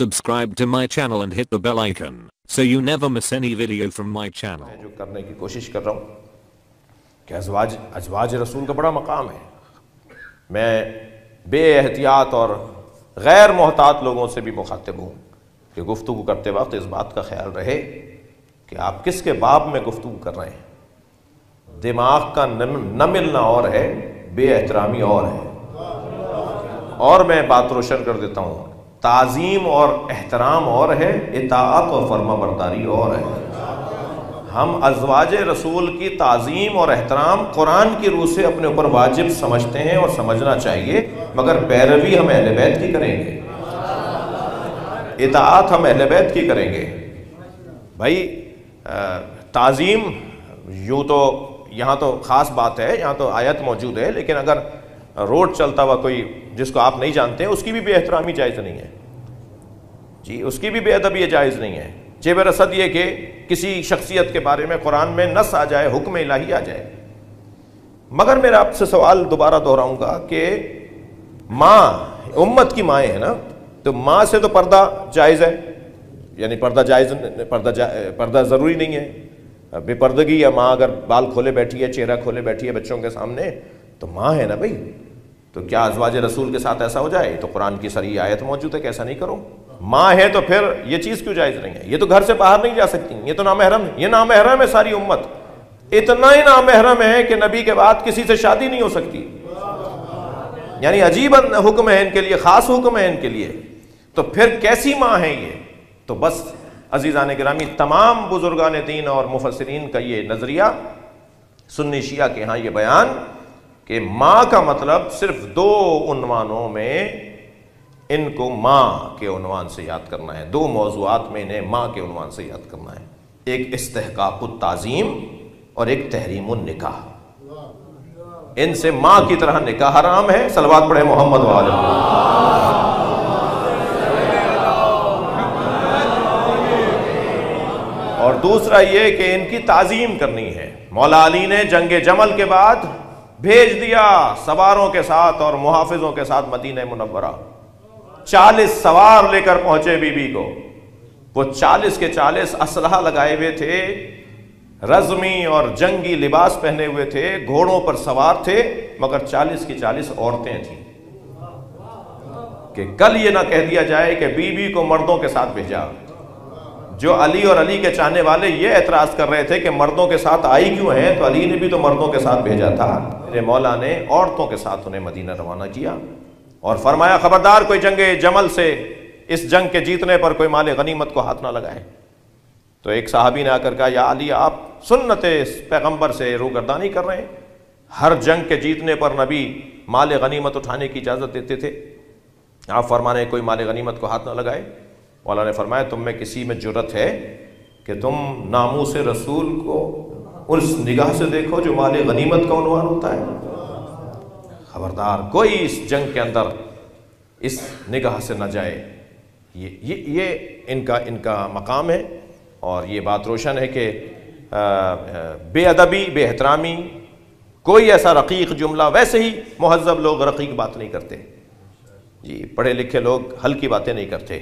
Subscribe to my channel and hit the bell icon so you never miss any video from my channel. جو کرنے کی کوشش کر رہا ہوں کہ ازواج رسول کا بڑا مقام ہے. میں بے احتیاط اور غیر محتاط لوگوں سے بھی مخاطب ہوں کہ گفتگو کرتے وقت اس بات کا خیال رہے کہ آپ کس کے باب میں گفتگو کر رہے ہیں. دماغ کا نہ ملنا اور ہے، بے احترامی اور ہے. اور میں بات روشن کر دیتا ہوں، تعظیم اور احترام اور ہے، اطاعت اور فرما برداری اور ہے. ہم ازواج رسول کی تعظیم اور احترام قرآن کی روح سے اپنے اوپر واجب سمجھتے ہیں اور سمجھنا چاہیے، مگر پیروی ہم اہل بیت کی کریں گے، اطاعت ہم اہل بیت کی کریں گے. بھائی تعظیم یوں تو یہاں تو خاص بات ہے، یہاں تو آیت موجود ہے، لیکن اگر روڈ چلتا ہوا کوئی جس کو آپ نہیں جانتے ہیں، اس کی بھی بے احترامی جائز نہیں ہے جی، اس کی بھی بے ادبی جائز نہیں ہے. جے برصد یہ کہ کسی شخصیت کے بارے میں قرآن میں نص آ جائے، حکم الہی آ جائے. مگر میرا آپ سے سوال دوبارہ دہراؤں گا کہ ماں امت کی مائیں ہیں نا، تو ماں سے تو پردہ جائز ہے، یعنی پردہ ضروری نہیں ہے. بے پردگی یا ماں اگر بال کھولے بیٹھی ہے، چہرہ کھولے بیٹھی ہے بچوں کے سامنے، تو ماں ہے نا بھائی. تو کیا ازواج رسول کے ساتھ ایسا ہو جائے؟ تو قرآن کی صریح آیت موجود ہے کہ ایسا نہیں کرو. ماں ہے تو پھر یہ چیز کیوں جائز نہیں ہے؟ یہ تو گھر سے باہر نہیں جا سکتی، یہ تو نامحرم ہے. یہ نامحرم ہے ساری امت، اتنا ہی نامحرم ہے کہ نبی کے بعد کسی سے شادی نہیں ہو سکتی. یعنی عجیب حکم ہے ان کے لیے، خاص حکم ہے ان کے لیے. تو پھر کیسی ماں ہے یہ؟ تو بس عزیزان گرامی، تمام بزرگان دین اور مفسرین کا یہ نظریہ، سنی شیعہ کے ہاں یہ بیان کہ ماں کا مطلب صرف دو عنوانوں میں ان کو ماں کے عنوان سے یاد کرنا ہے. دو موضوعات میں انہیں ماں کے عنوان سے یاد کرنا ہے، ایک استحقاق التعظیم اور ایک تحریم النکاح. ان سے ماں کی طرح نکاح حرام ہے. صلوات پڑھے محمد وعلیہ. اور دوسرا یہ کہ ان کی تعظیم کرنی ہے. مولا علی نے جنگ جمل کے بعد بھیج دیا سواروں کے ساتھ اور محافظوں کے ساتھ مدینہ منورہ. 40 سوار لے کر پہنچے بی بی کو. وہ 40 کے 40 اسلحہ لگائے ہوئے تھے، رزمی اور جنگی لباس پہنے ہوئے تھے، گھوڑوں پر سوار تھے، مگر 40 کی 40 عورتیں تھیں. کہ کل یہ نہ کہہ دیا جائے کہ بی بی کو مردوں کے ساتھ بھیجا. جو علی اور علی کے چاہنے والے یہ اعتراض کر رہے تھے کہ مردوں کے ساتھ آئی کیوں ہیں، تو علی نے بھی تو مردوں کے ساتھ بھیجا تھا. میرے مولا نے عورتوں کے ساتھ انہیں مدینہ روانہ کیا اور فرمایا خبردار کوئی جنگ جمل سے، اس جنگ کے جیتنے پر کوئی مال غنیمت کو ہاتھ نہ لگائے. تو ایک صحابی نے آ کر کہا یا علی، آپ سنت پیغمبر سے روگردانی کر رہے ہیں. ہر جنگ کے جیتنے پر نبی مال غنیمت اٹھانے کی اجازت دیتے تھے، آپ فرما رہے ہیں کوئی مال غنیمت کو ہاتھ نہ لگائے. مولا نے فرمایا تم میں کسی میں جرت ہے کہ تم ناموس رسول کو اس نگاہ سے دیکھو جو مال غنیمت کا عنوان ہوتا ہے؟ خبردار کوئی اس جنگ کے اندر اس نگاہ سے نہ جائے. یہ ان کا مقام ہے. اور یہ بات روشن ہے کہ بے ادبی، بے احترامی، کوئی ایسا رقیق جملہ، ویسے ہی مہذب لوگ رقیق بات نہیں کرتے جی، پڑھے لکھے لوگ ہلکی باتیں نہیں کرتے،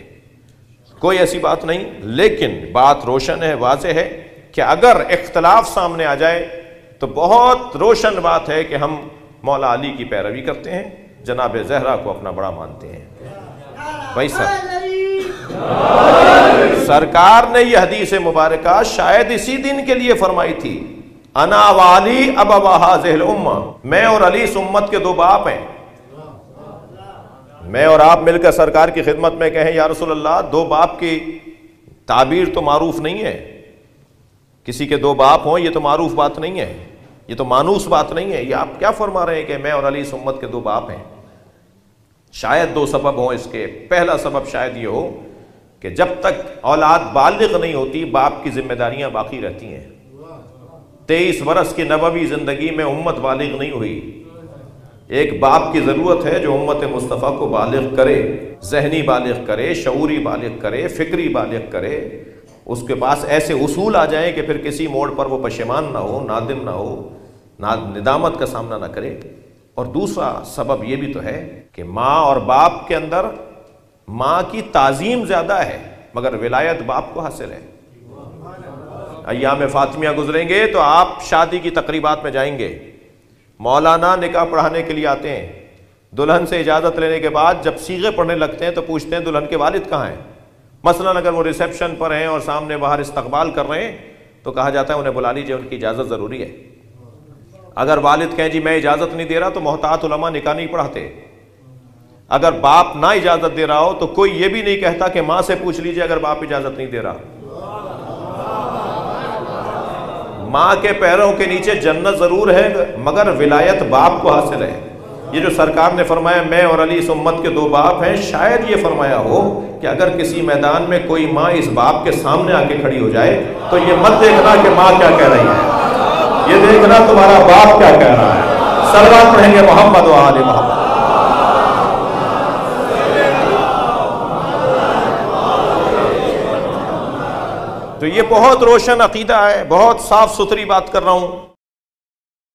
کوئی ایسی بات نہیں. لیکن بات روشن ہے، واضح ہے کہ اگر اختلاف سامنے آ جائے تو بہت روشن بات ہے کہ ہم مولا علی کی پیروی کرتے ہیں، جناب زہرا کو اپنا بڑا مانتے ہیں. بھائی سرکار نے یہ حدیث مبارکہ شاید اسی دن کے لیے فرمائی تھی، انا والی ابوا ہذہ الامہ، میں اور علی اس امت کے دو باپ ہیں. میں اور آپ مل کر سرکار کی خدمت میں کہیں یا رسول اللہ، دو باپ کی تعبیر تو معروف نہیں ہے، کسی کے دو باپ ہوں یہ تو معروف بات نہیں ہے، یہ تو مانوس بات نہیں ہے. یہ آپ کیا فرما رہے ہیں کہ میں اور علی اس امت کے دو باپ ہیں؟ شاید دو سبب ہوں اس کے. پہلا سبب شاید یہ ہو کہ جب تک اولاد بالغ نہیں ہوتی باپ کی ذمہ داریاں باقی رہتی ہیں. 23 برس کی نبوی زندگی میں امت بالغ نہیں ہوئی. ایک باپ کی ضرورت ہے جو امت مصطفیٰ کو بالغ کرے، ذہنی بالغ کرے، شعوری بالغ کرے، فکری بالغ کرے. اس کے پاس ایسے اصول آ جائیں کہ پھر کسی موڑ پر وہ پشیمان نہ ہو، نادم نہ ہو، ندامت کا سامنا نہ کرے. اور دوسرا سبب یہ بھی تو ہے کہ ماں اور باپ کے اندر ماں کی تعظیم زیادہ ہے مگر ولایت باپ کو حاصل ہے۔ ایام فاطمیہ گزریں گے تو آپ شادی کی تقریبات میں جائیں گے، مولانا نکاح پڑھانے کے لیے آتے ہیں، دلہن سے اجازت لینے کے بعد جب صیغے پڑھنے لگتے ہیں تو پوچھتے ہیں دلہن کے والد کہاں ہیں؟ مثلاً اگر وہ ریسیپشن پر ہیں اور سامنے باہر استقبال کر رہے ہیں تو کہا جاتا ہے انہیں بلا لیجیے، ان کی اجازت ضروری ہے۔ اگر والد کہیں جی میں اجازت نہیں دے رہا تو محتاط علماء نکاح نہیں پڑھاتے۔ اگر باپ نہ اجازت دے رہا ہو تو کوئی یہ بھی نہیں کہتا کہ ماں سے پوچھ لیجیے اگر باپ اجازت نہیں دے رہا۔ ماں کے پیروں کے نیچے جنت ضرور ہے مگر ولایت باپ کو حاصل ہے۔ یہ جو سرکار نے فرمایا میں اور علی اس امت کے 2 باپ ہیں، شاید یہ فرمایا ہو کہ اگر کسی میدان میں کوئی ماں اس باپ کے سامنے آ کے کھڑی ہو جائے تو یہ مت دیکھنا کہ ماں کیا کہہ رہی ہے، یہ دیکھنا تمہارا باپ کیا کہہ رہا ہے۔ صلوات پڑھیں گے محمد و آل محمد۔ تو یہ بہت روشن عقیدہ ہے، بہت صاف ستھری بات کر رہا ہوں۔